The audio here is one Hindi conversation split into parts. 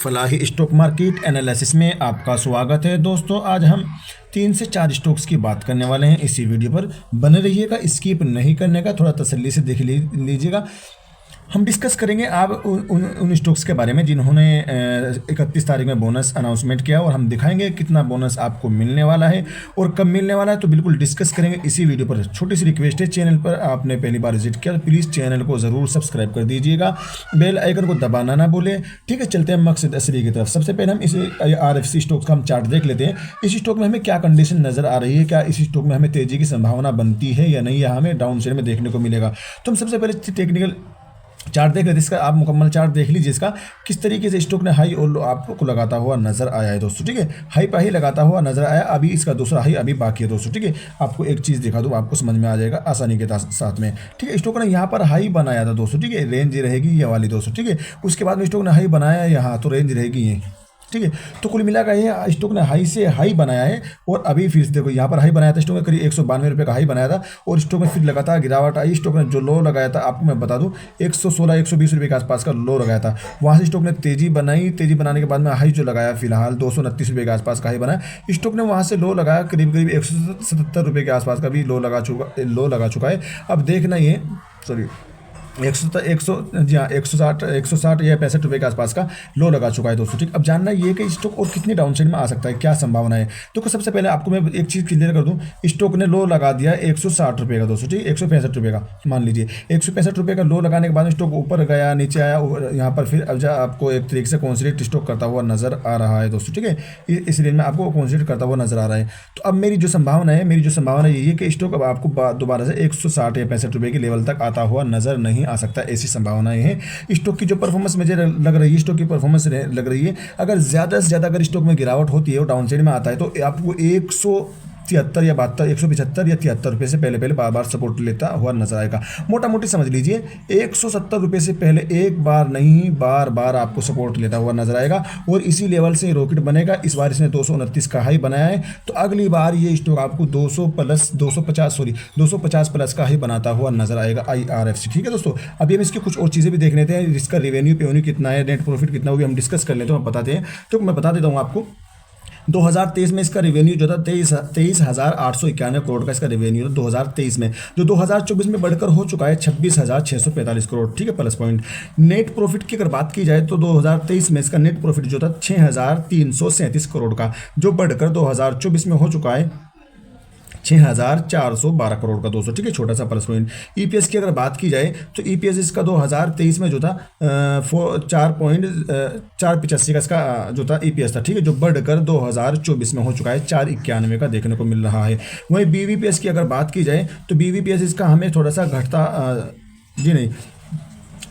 फलाही स्टॉक मार्केट एनालिसिस में आपका स्वागत है दोस्तों। आज हम 3 से 4 स्टॉक्स की बात करने वाले हैं। इसी वीडियो पर बने रहिएगा, स्किप नहीं करने का, थोड़ा तसल्ली से देख लीजिएगा। हम डिस्कस करेंगे आप उन स्टॉक्स के बारे में जिन्होंने 31 तारीख में बोनस अनाउंसमेंट किया, और हम दिखाएंगे कितना बोनस आपको मिलने वाला है और कब मिलने वाला है। तो बिल्कुल डिस्कस करेंगे इसी वीडियो पर। छोटी सी रिक्वेस्ट है, चैनल पर आपने पहली बार विजिट किया तो प्लीज़ चैनल को ज़रूर सब्सक्राइब कर दीजिएगा, बेल आइकन को दबाना ना भूलें। ठीक है, चलते हैं मकसद असली की तरफ। सबसे पहले हम इस RFC स्टॉक्स का हम चार्ट देख लेते हैं। इस स्टॉक में हमें क्या कंडीशन नज़र आ रही है, क्या इस स्टॉक में हमें तेज़ी की संभावना बनती है या नहीं, या हमें डाउन साइड में देखने को मिलेगा। तो हम सबसे पहले टेक्निकल चार्ट देख लेते हैं। इसका आप मुकम्मल चार्ट देख लीजिए, इसका किस तरीके से स्टॉक ने हाई और लो आपको लगाता हुआ नजर आया है दोस्तों। ठीक है, हाई पर ही लगाता हुआ नजर आया। अभी इसका दूसरा हाई अभी बाकी है दोस्तों। ठीक है, आपको एक चीज़ दिखा दूँ, आपको समझ में आ जाएगा आसानी के साथ में। ठीक है, स्टॉक ने यहाँ पर हाई बनाया था दोस्तों। ठीक है, रेंज रहेगी ये वाली दोस्तों। ठीक है, उसके बाद में स्टॉक ने हाई बनाया यहाँ, तो रेंज रहेगी ये। ठीक है, तो कुल मिलाकर ये स्टॉक ने हाई से हाई बनाया है, और अभी फिर देखो यहाँ पर हाई बनाया था स्टॉक ने, करीब 192 रुपये का हाई बनाया था, और स्टॉक में फिर लगातार गिरावट आई। स्टॉक ने जो लो लगाया था, आपको मैं बता दूं 116-120 रुपये के आसपास का लो लगाया था। वहाँ से स्टॉक ने तेजी बनाई, तेजी बनाने के बाद में हाई जो लगाया फिलहाल 229 रुपये के आसपास का हाई बनाया। स्टॉक ने वहाँ से लो लगाया, करीब 177 रुपये के आसपास का भी लो लगा चुका है। अब देखना ये 160 या 65 रुपये के आसपास का लो लगा चुका है दोस्तों। ठीक, अब जानना ये कि स्टॉक और कितनी डाउन साइड में आ सकता है, क्या संभावना है। तो सबसे पहले आपको मैं एक चीज़ क्लियर कर दूं, स्टॉक ने लो लगा दिया 160 रुपये का दोस्तों। ठीक, 165 रुपये का मान लीजिए। 165 रुपये का लो लगाने के बाद स्टॉक ऊपर गया, नीचे आया, यहाँ पर फिर अब आपको एक तरीके से कॉन्सिडरेट स्टॉक करता हुआ नजर आ रहा है दोस्तों। ठीक है, इस रेंज में आपको कॉन्सिडरेट करता हुआ नजर आ रहा है। तो अब मेरी जो संभावना यही है कि स्टॉक अब आपको दोबारा से 160 या 65 रुपये के लेवल तक आता हुआ नजर नहीं आ सकता। ऐसी संभावनाएं हैं। स्टॉक की जो परफॉर्मेंस मुझे लग रही है, स्टॉक की परफॉर्मेंस लग रही है, अगर ज़्यादा से ज़्यादा अगर स्टॉक में गिरावट होती है और डाउन साइड में आता है, तो आपको 173 या 72, 175 या 73 रुपये से पहले बार बार सपोर्ट लेता हुआ नजर आएगा। मोटा मोटी समझ लीजिए 170 रुपये से पहले एक बार नहीं, बार बार आपको सपोर्ट लेता हुआ नजर आएगा, और इसी लेवल से रॉकेट बनेगा। इस बार इसने 229 का हाई बनाया है, तो अगली बार ये स्टॉक आपको 250 प्लस का हाई बनाता हुआ नजर आएगा IRFC। ठीक है दोस्तों, अभी हम इसकी कुछ और चीज़ें भी देख लेते हैं। इसका रेवेन्यू कितना है, नेट प्रॉफिट कितना, वो भी हम डिस्कस कर लेते हैं, हम बताते हैं। तो मैं बता देता हूँ आपको, 2023 में इसका रेवेन्यू जो था 23,891 करोड़ का इसका रेवेन्यू था 2023 में, जो 2024 में बढ़कर हो चुका है 26,645 करोड़। ठीक है, प्लस पॉइंट। नेट प्रॉफिट की अगर बात की जाए तो 2023 में इसका नेट प्रॉफिट जो था 6,337 करोड़ का, जो बढ़कर 2024 में हो चुका है 6,412 करोड़ का दोस्तों। ठीक है, छोटा सा प्लस पॉइंट। EPS की अगर बात की जाए तो EPS इसका 2023 में जो था 4.85 का इसका जो था EPS था। ठीक है, जो बढ़कर 2024 में हो चुका है 4.91 का देखने को मिल रहा है। वहीं BVPS की अगर बात की जाए तो BVPS इसका हमें थोड़ा सा घटता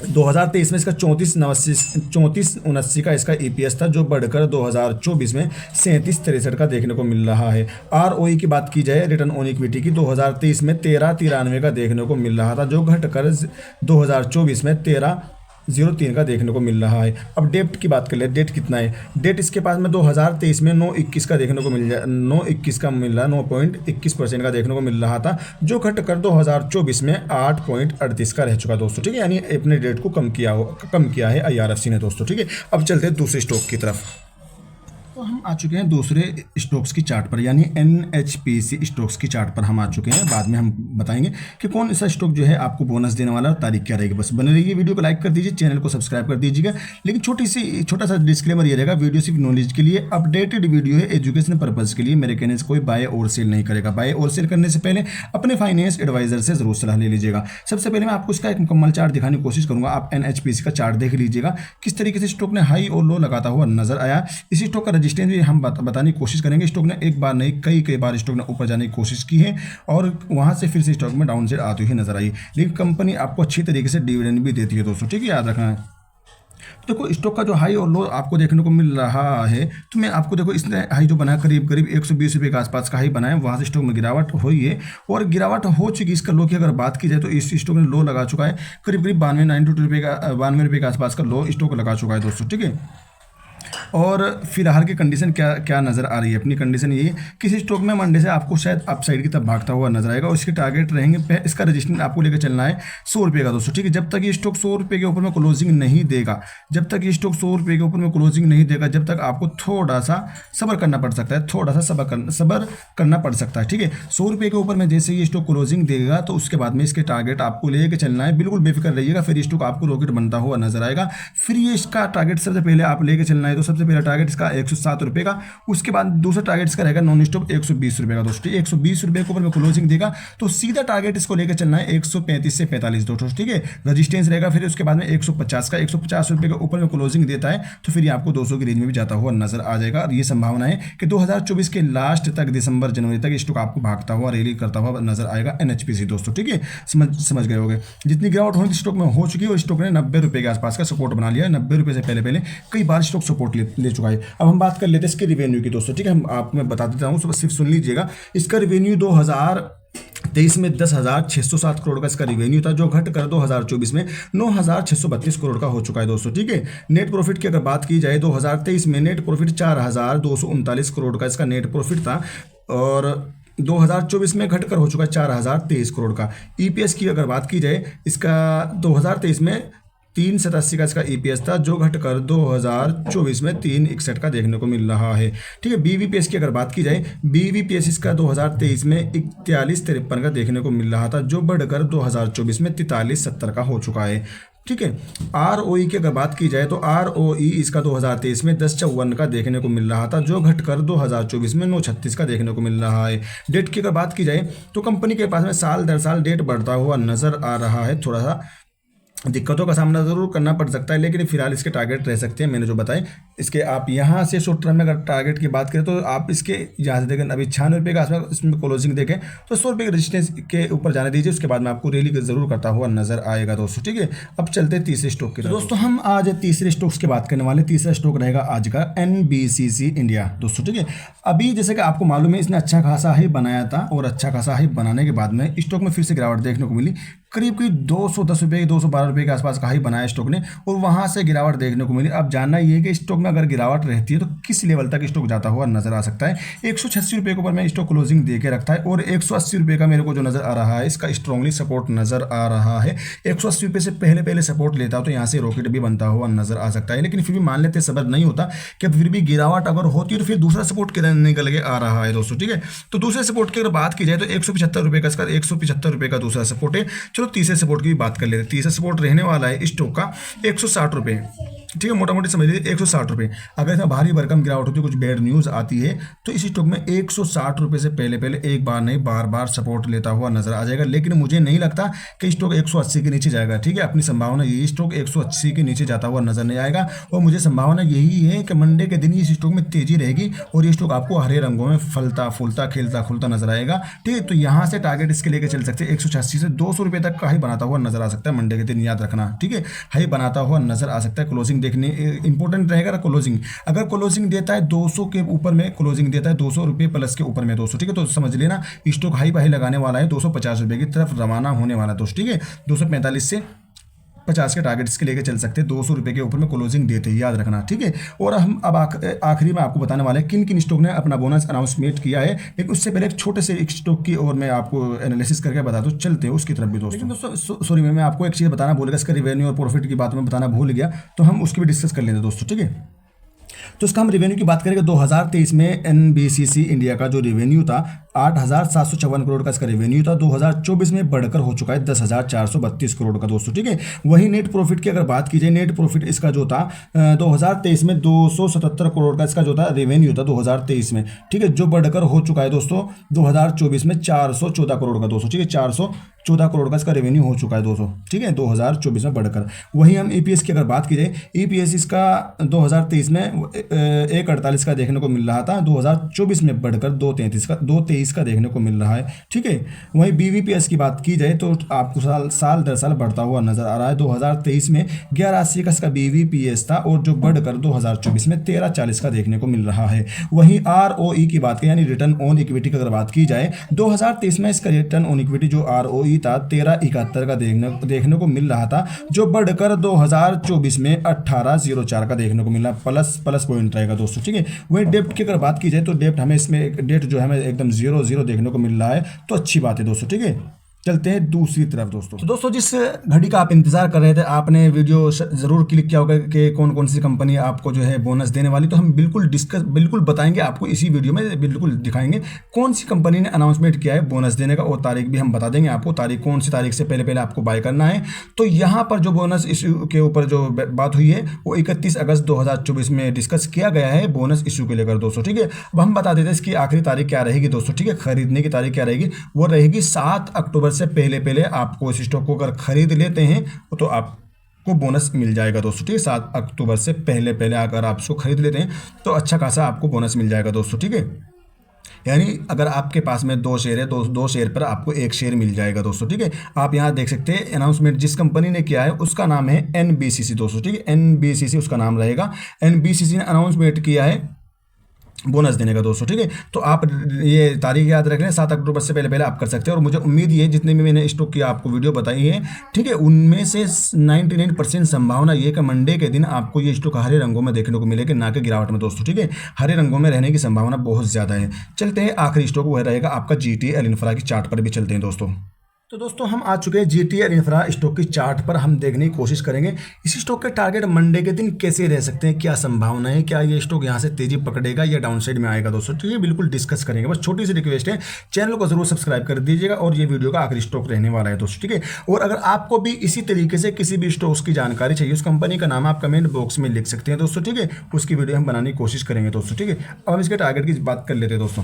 2023 में इसका 34.79 का इसका EPS था, जो बढ़कर 2024 में 37.63 का देखने को मिल रहा है। ROE की बात की जाए, रिटर्न ऑन इक्विटी की, 2023 में 13.93 का देखने को मिल रहा था, जो घटकर 2024 में 13.03 का देखने को मिल रहा है। अब डेट की बात कर ले, डेट कितना है। डेट इसके पास में 2023 में 9.21 का देखने को मिल जाए, 9.21 का मिल रहा है, 9.21% का देखने को मिल रहा था, जो घटकर 2024 में 8.38 का रह चुका दोस्तों। ठीक है, यानी अपने डेट को कम किया है IRFC ने दोस्तों। ठीक है, अब चलते हैं दूसरे स्टॉक की तरफ। तो हम आ चुके हैं दूसरे स्टॉक्स की चार्ट पर, यानी NHPC स्टॉक्स की चार्ट पर हम आ चुके हैं। बाद में हम बताएंगे कि कौन सा स्टॉक जो है आपको बोनस देने वाला है और तारीख क्या रहेगी। बस बने रहिए, वीडियो को लाइक कर दीजिए, चैनल को सब्सक्राइब कर दीजिएगा। लेकिन छोटा सा डिस्क्लेमर ये रहेगा, वीडियो सिर्फ नॉलेज के लिए, अपडेटेड वीडियो है, एजुकेशन पर्पज़ के लिए। मेरे कहने से कोई बाय और सेल नहीं करेगा। बाय और सेल करने से पहले अपने फाइनेंस एडवाइजर से जरूर सलाह ले लीजिएगा। सबसे पहले मैं आपको इसका एक मुकम्मल चार्ट दिखाने की कोशिश करूँगा। आप NHPC का चार्ट देख लीजिएगा, किस तरीके से स्टॉक ने हाई और लो लगाता हुआ नजर आया। इसी स्टॉक का रजिस्टेंस भी हम बताने की कोशिश करेंगे। स्टॉक ने एक बार नहीं, कई बार स्टॉक ने ऊपर जाने की कोशिश की है, और वहां से फिर से स्टॉक में डाउन साइड आती हुई नजर आई। लेकिन कंपनी आपको अच्छी तरीके से डिविडेंड भी देती है दोस्तों। ठीक है, याद रखना है। देखो स्टॉक का जो हाई और लो आपको देखने को मिल रहा है, तो मैं आपको देखो इसने हाई जो बना करीब 120 रुपये के आसपास का हाई बनाया, वहाँ से स्टॉक में गिरावट हुई है, और गिरावट हो चुकी। इसका लो की अगर बात की जाए तो इस स्टॉक ने लो लगा चुका है, करीब 92 रुपये के आसपास का लो स्टॉक लगा चुका है दोस्तों। ठीक है, और फिलहाल की कंडीशन क्या क्या नज़र आ रही है? अपनी कंडीशन ये है, किसी स्टॉक में मंडे से आपको शायद अपसाइड की तरफ भागता हुआ नजर आएगा और इसके टारगेट रहेंगे, इसका रजिस्टेंस आपको लेकर चलना है 100 रुपये का दोस्तों, ठीक है। जब तक ये स्टॉक 100 रुपये के ऊपर में क्लोजिंग नहीं देगा, जब तक ये स्टॉक 100 रुपये के ऊपर में क्लोजिंग नहीं देगा, जब तक आपको थोड़ा सा सब्र करना पड़ सकता है, थोड़ा सा सब्र करना पड़ सकता है, ठीक है। 100 रुपये के ऊपर में जैसे ये स्टॉक क्लोजिंग देगा तो उसके बाद में इसके टारगेट आपको लेके चलना है, बिल्कुल बेफिक्र रहिएगा। फिर ये स्टॉक आपको रॉकेट बनता हुआ नजर आएगा। फिर ये इसका टारगेट सबसे पहले आप लेके चलना है तो सबसे पहला टारगेट इसका 107 रुपये का, उसके बाद दूसरा टारगेट इसका रहेगा नॉन स्टॉप 120 रुपये का दोस्तों। 120 रुपये के ऊपर में क्लोजिंग देगा तो सीधा टारगेट इसको लेकर चलना है 135 से 45 दोस्तों, ठीक है। रजिस्टेंस रहेगा फिर उसके बाद में 150 का, 150 रुपये के ऊपर में क्लोजिंग देता है तो फिर ये आपको 200 की रेंज में भी जाता हुआ नजर आ जाएगा। और ये संभावना है कि 2024 के लास्ट तक, दिसंबर जनवरी तक स्टॉक आपको भागता हुआ रैली करता हुआ नजर आएगा NHPC दोस्तों, ठीक है। समझ गए होंगे। जितनी गिरावट होनी स्टॉक में हो चुकी है और स्टॉक ने 90 रुपये के आसपास का सपोर्ट बना लिया है। 90 रुपये से पहले कई बार स्टॉक सपोर्ट ले चुका है। अब हम बात कर लेते हैं इसके रिवेन्यू की दोस्तों, ठीक है। हम आपको मैं बता देता हूँ, सिर्फ सुन लीजिएगा। इसका रिवेन्यू 2023 में 10,607 करोड़ का इसका रिवेन्यू था, जो घटकर 2024 में 9,632 करोड़ का हो चुका है दोस्तों, ठीक है। नेट प्रॉफिट की अगर बात की जाए 2023 में नेट प्रॉफिट 4,239 करोड़ का इसका नेट प्रॉफिट था और 2024 में घटकर हो चुका है 4,023 करोड़ का। EPS की अगर बात की जाए, इसका 2023 में 387 का इसका EPS था, जो घटकर 2024 में 361 का देखने को मिल रहा है, ठीक है। BVPS की अगर बात की जाए, BVPS इसका 2023 में 4153 का देखने को मिल रहा था, जो बढ़कर 2024 में 4370 का हो चुका है, ठीक है। ROE की अगर बात की जाए तो ROE इसका 2023 में 1054 का देखने को मिल रहा था, जो घटकर 2024 में 936 का देखने को मिल रहा है। डेट की अगर बात की जाए तो कंपनी के पास में साल दर साल डेट बढ़ता हुआ नजर आ रहा है। थोड़ा सा दिक्कतों का सामना जरूर करना पड़ सकता है, लेकिन फिलहाल इसके टारगेट रह सकते हैं मैंने जो बताए। इसके आप यहाँ से शॉर्ट टर्म में अगर टारगेट की बात करें तो आप इसके यहाँ से देखें, अभी 96 रुपये का आसपास इसमें क्लोजिंग देखें तो 100 रुपये के रेजिस्टेंस के ऊपर जाने दीजिए, उसके बाद में आपको रैली जरूर करता हुआ नजर आएगा दोस्तों, ठीक है। अब चलते हैं तीसरे स्टॉक की तरफ। दोस्तों हम आज तीसरे स्टॉक्स की बात करने वाले। तीसरा स्टॉक रहेगा आज का NBCC इंडिया दोस्तों, ठीक है। अभी जैसे कि आपको मालूम है, इसने अच्छा खासा हाई बनाया था और अच्छा खासा हाई बनाने के बाद में स्टॉक में फिर से गिरावट देखने को मिली। करीब 210 रुपये 212 रुपये के आसपास का हाई बनाया स्टॉक ने और वहां से गिरावट देखने को मिली। अब जानना ये है कि स्टॉक में अगर गिरावट रहती है तो किस लेवल तक स्टॉक जाता हुआ नजर आ सकता है। 186 रुपये के ऊपर मैं स्टॉक क्लोजिंग दे के रखता है और 180 रुपये का मेरे को जो नजर आ रहा है, इसका स्ट्रांगली सपोर्ट नजर आ रहा है। 180 रुपये से पहले सपोर्ट लेता हो तो यहाँ से रॉकेट भी बनता हुआ नजर आ सकता है, लेकिन फिर भी मान लेते सब्र नहीं होता कि फिर भी गिरावट अगर होती है तो फिर दूसरा सपोर्ट किधर निकल के आ रहा है दोस्तों, ठीक है। तो दूसरे सपोर्ट की अगर बात की जाए तो 175 रुपये का इसका 175 रुपये का दूसरा सपोर्ट है। चलो तीसरे सपोर्ट की बात कर लेते हैं। तीसरा सपोर्ट रहने वाला है स्टॉक का 160 रुपये, ठीक है। मोटा मोटी समझ लीजिए 160 रुपये। अगर इसमें भारी भरकम गिरावट होती है, कुछ बैड न्यूज़ आती है तो इस स्टॉक में 160 रुपये से पहले एक बार नहीं बार सपोर्ट लेता हुआ नजर आ जाएगा, लेकिन मुझे नहीं लगता कि स्टॉक 180 के नीचे जाएगा, ठीक है। अपनी संभावना यही, स्टॉक 180 के नीचे जाता हुआ नजर नहीं आएगा और मुझे संभावना यही है कि मंडे के दिन इस स्टॉक में तेजी रहेगी और ये स्टॉक आपको हरे रंगों में फलता फूलता खिलता खुलता नजर आएगा, ठीक है। तो यहाँ से टारगेट इसके लेकर चल सकते हैं 186 से 200 रुपये तक का हाई बनाता हुआ नजर आ सकता है मंडे के दिन, याद रखना, ठीक है। हाई बनाता हुआ नजर आ सकता है। क्लोजिंग देखने इंपॉर्टेंट रहेगा क्लोजिंग। अगर क्लोजिंग देता है 200 के ऊपर में, क्लोजिंग देता है 200 रुपये प्लस के ऊपर में दोस्तों, ठीक है, तो समझ लेना स्टॉक हाई बाई लगाने वाला है, 250 रुपये की तरफ रवाना होने वाला है दोस्तों, ठीक है। 245 से 50 के टारगेट इसके लेके चल सकते हैं 200 रुपये के ऊपर में क्लोजिंग देते हैं, याद रखना, ठीक है। और हम अब आखिरी में आपको बताने वाले हैं किन किन स्टॉक ने अपना बोनस अनाउंसमेंट किया है, लेकिन उससे पहले एक छोटे से एक स्टॉक की और मैं आपको एनालिसिस करके बता दूं, चलते हैं उसकी तरफ भी दोस्तों। सॉरी मैं आपको एक चीज़ बताना भूल गया, इसका रिवेन्यू और प्रॉफिट की बात में बताना भूल गया, तो हम उसकी भी डिस्कस कर लेते हैं दोस्तों, ठीक है। तो इसका हम रेवेन्यू की बात करेंगे। 2023 में NBCC इंडिया का जो रेवेन्यू था 8,754 करोड़ का इसका रेवेन्यू था, 2024 में बढ़कर हो चुका है 10,432 करोड़ का दोस्तों, ठीक है। वही नेट प्रॉफिट की अगर बात की जाए, नेट प्रॉफिट इसका जो था 2023 में 277 करोड़ का इसका जो था रेवेन्यू था 2023 में, ठीक है, जो बढ़कर हो चुका है दोस्तों 2024 में 414 करोड़ का दोस्तों, ठीक है। 414 करोड़ का इसका रेवेन्यू हो चुका है दोस्तों, ठीक है, 2024 में बढ़कर। वहीं हम EPS की अगर बात की जाए, EPS इसका 2023 में 1.48 का देखने को मिल रहा था, 2024 में बढ़कर 2.23 2023 का देखने को मिल रहा है। ठीक है, वहीं BVPS की बात की जाए तो आपको साल दर साल बढ़ता हुआ नजर आ रहा है। 2023 में 1180 का इसका BVPS था और जो बढ़कर 2024 में 1340 का देखने को मिल रहा है। वहीं ROE की बात करें यानी रिटर्न ऑन इक्विटी की अगर बात की जाए 2023 में इसका रिटर्न ऑन इक्विटी जो ROE था 1371 का देखने को मिल रहा था, जो बढ़कर 2024 में 1804 का देखने को मिला, प्लस पॉइंट रहेगा दोस्तों। ठीक है, वहीं डेप्ट की अगर बात की जाए तो डेप्ट हमें इसमें डेट जो है हमें एकदम 0 देखने को मिल रहा है, तो अच्छी बात है दोस्तों। ठीक है, चलते हैं दूसरी तरफ दोस्तों। तो दोस्तों जिस घड़ी का आप इंतजार कर रहे थे, आपने वीडियो जरूर क्लिक किया होगा कि कौन कौन सी कंपनी आपको जो है बोनस देने वाली, तो हम बिल्कुल बताएंगे आपको इसी वीडियो में, बिल्कुल दिखाएंगे कौन सी कंपनी ने अनाउंसमेंट किया है बोनस देने का, और तारीख भी हम बता देंगे आपको, तारीख कौन सी तारीख से पहले आपको बाय करना है। तो यहाँ पर जो बोनस इशू के ऊपर जो बात हुई है वो 31 अगस्त 2024 में डिस्कस किया गया है बोनस इशू को लेकर दोस्तों। ठीक है, अब हम बता देते हैं इसकी आखिरी तारीख क्या रहेगी दोस्तों। ठीक है, खरीदने की तारीख क्या रहेगी, वो रहेगी 7 अक्टूबर से पहले आपको इस स्टॉक को अगर खरीद लेते हैं तो आपको बोनस मिल जाएगा दोस्तों। ठीक है, 7 अक्टूबर से पहले अगर आप इसको खरीद लेते हैं तो अच्छा खासा आपको बोनस मिल जाएगा दोस्तों। ठीक है, यानी अगर आपके पास में 2 शेयर है, दो शेयर पर आपको 1 शेयर मिल जाएगा दोस्तों। ठीक है, आप यहाँ देख सकते हैं अनाउंसमेंट जिस कंपनी ने किया है उसका नाम है NBCC दोस्तों। ठीक है, NBCC उसका नाम रहेगा। NBCC ने अनाउंसमेंट किया है बोनस देने का दोस्तों। ठीक है, तो आप ये तारीख याद रख लें, 7 अक्टूबर से पहले आप कर सकते हैं। और मुझे उम्मीद है जितने भी मैंने स्टॉक की आपको वीडियो बताई है, ठीक है, उनमें से 99% संभावना ये कि मंडे के दिन आपको ये स्टॉक हरे रंगों में देखने को मिलेगा, ना कि गिरावट में दोस्तों। ठीक है, हरे रंगों में रहने की संभावना बहुत ज़्यादा है। चलते हैं आखिरी स्टॉक वह रहेगा आपका GTL इंफ्रा की चार्ट पर भी चलते हैं दोस्तों। तो दोस्तों हम आ चुके हैं GTL इंफ्रा स्टॉक की चार्ट पर, हम देखने की कोशिश करेंगे इस स्टॉक के टारगेट मंडे के दिन कैसे रह सकते हैं, क्या संभावना है, क्या ये स्टॉक यहाँ से तेजी पकड़ेगा या डाउनसाइड में आएगा दोस्तों। ठीक है, बिल्कुल डिस्कस करेंगे। बस छोटी सी रिक्वेस्ट है, चैनल को जरूर सब्सक्राइब कर दीजिएगा और ये वीडियो का आखिरी स्टॉक रहने वाला है दोस्तों। ठीक है, और अगर आपको भी इसी तरीके से किसी भी स्टॉक्स की जानकारी चाहिए, उस कंपनी का नाम आप कमेंट बॉक्स में लिख सकते हैं दोस्तों। ठीक है, उसकी वीडियो हम बनाने की कोशिश करेंगे दोस्तों। ठीक है, अब हम इसके टारगेट की बात कर लेते हैं दोस्तों।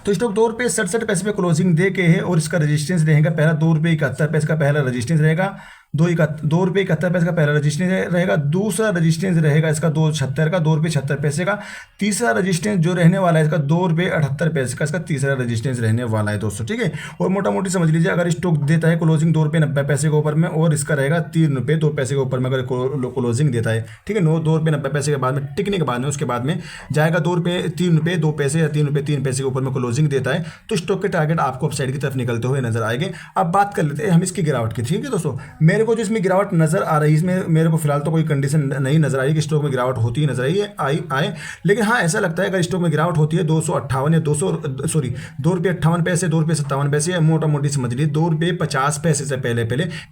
तो स्टॉक ₹2.67 पे क्लोजिंग दे के है और इसका रेजिस्टेंस रहेगा पहला ₹2.71 का पहला रेजिस्टेंस रहेगा, ₹2.71 का पहला रेजिस्टेंस रहेगा। दूसरा रेजिस्टेंस रहेगा इसका ₹2.76 का, ₹2.76 का। तीसरा रेजिस्टेंस जो रहने वाला है इसका ₹2.78 का, इसका तीसरा रेजिस्टेंस रहने वाला है दोस्तों। ठीक है, और मोटा मोटी समझ लीजिए अगर स्टॉक देता है क्लोजिंग ₹2.90 के ऊपर में और इसका रहेगा ₹3.02 के ऊपर में अगर क्लोजिंग देता है, ठीक है, ₹2.90 के बाद में टिकने के बाद में उसके बाद में जाएगा ₹3.02 या ₹3.03 के ऊपर में क्लोजिंग देता है, तो स्टॉक के टारगेट आपको अपसाइड की तरफ निकलते हुए नजर आएंगे। अब बात कर लेते हैं हम इसकी गिरावट की। ठीक है दोस्तों, मेरे को जो इसमें गिरावट नजर आ रही है, इसमें मेरे को फिलहाल तो कोई कंडीशन नहीं नजर आ रही कि स्टॉक में गिरावट होती ही नजर आए, लेकिन हाँ ऐसा लगता है अगर स्टॉक में गिरावट होती है ₹258 या ₹2.58 ₹2.57 मोटा मोटी समझ लीजिए ₹2.50 से पहले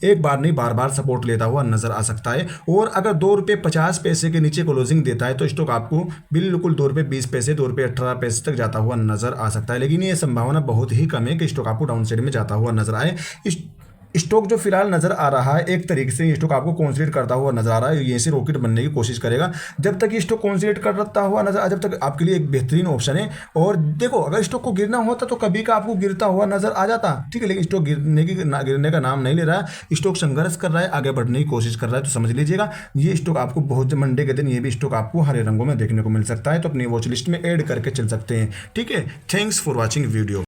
एक बार नहीं बार सपोर्ट लेता हुआ नजर आ सकता है। और अगर ₹2.50 के नीचे क्लोजिंग देता है तो स्टॉक आपको बिल्कुल ₹2.20 ₹2.18 तक जाता हुआ नजर आ सकता है, लेकिन ये संभावना बहुत ही कम है कि स्टॉक आपको डाउन साइड में जाता हुआ नजर आए। स्टॉक जो फिलहाल नजर आ रहा है एक तरीके से स्टॉक आपको कॉन्सोलिडेट करता हुआ नजर आ रहा है, यहीं से रॉकेट बनने की कोशिश करेगा। जब तक ये स्टॉक कॉन्सोलिडेट करता हुआ नजर आ, जब तक आपके लिए एक बेहतरीन ऑप्शन है। और देखो अगर स्टॉक को गिरना होता तो कभी का आपको गिरता हुआ नजर आ जाता, ठीक है, लेकिन स्टॉक गिरने का नाम नहीं ले रहा है, स्टॉक संघर्ष कर रहा है, आगे बढ़ने की कोशिश कर रहा है। तो समझ लीजिएगा ये स्टॉक आपको बहुत मंडे के दिन ये भी स्टॉक आपको हरे रंगों में देखने को मिल सकता है, तो अपनी वॉच लिस्ट में ऐड करके चल सकते हैं। ठीक है, थैंक्स फॉर वॉचिंग वीडियो।